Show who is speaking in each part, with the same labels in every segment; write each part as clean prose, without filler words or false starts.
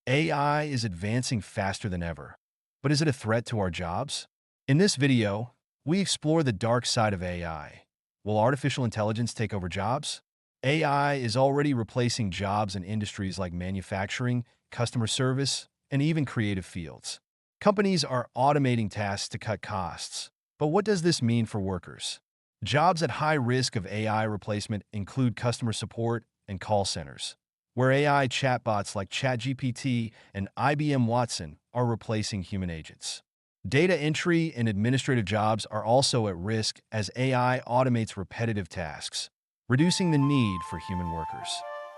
Speaker 1: AI is advancing faster than ever, but is it a threat to our jobs? In this video, we explore the dark side of AI. Will artificial intelligence take over jobs? AI is already replacing jobs in industries like manufacturing, customer service, and even creative fields. Companies are automating tasks to cut costs. But what does this mean for workers? Jobs at high risk of AI replacement include customer support and call centers, where AI chatbots like ChatGPT and IBM Watson are replacing human agents. Data entry and administrative jobs are also at risk as AI automates repetitive tasks, reducing the need for human workers.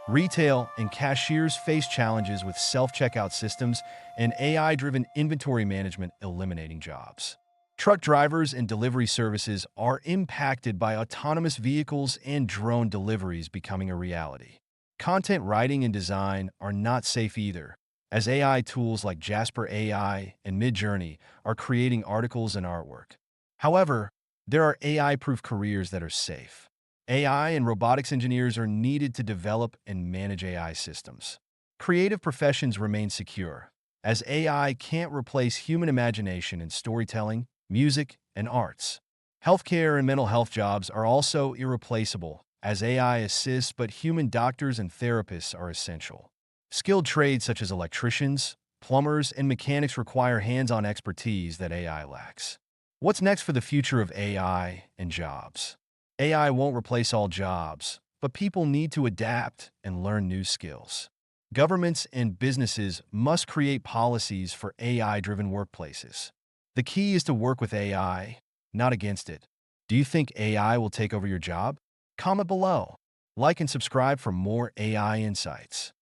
Speaker 1: Retail and cashiers face challenges with self-checkout systems and AI-driven inventory management eliminating jobs. Truck drivers and delivery services are impacted by autonomous vehicles and drone deliveries becoming a reality. Content writing and design are not safe either, as AI tools like Jasper AI and Midjourney are creating articles and artwork. However, there are AI-proof careers that are safe. AI and robotics engineers are needed to develop and manage AI systems. Creative professions remain secure, as AI can't replace human imagination in storytelling, music, and arts. Healthcare and mental health jobs are also irreplaceable, as AI assists, but human doctors and therapists are essential. Skilled trades such as electricians, plumbers, and mechanics require hands-on expertise that AI lacks. What's next for the future of AI and jobs? AI won't replace all jobs, but people need to adapt and learn new skills. Governments and businesses must create policies for AI-driven workplaces. The key is to work with AI, not against it. Do you think AI will take over your job? Comment below. Like and subscribe for more AI insights.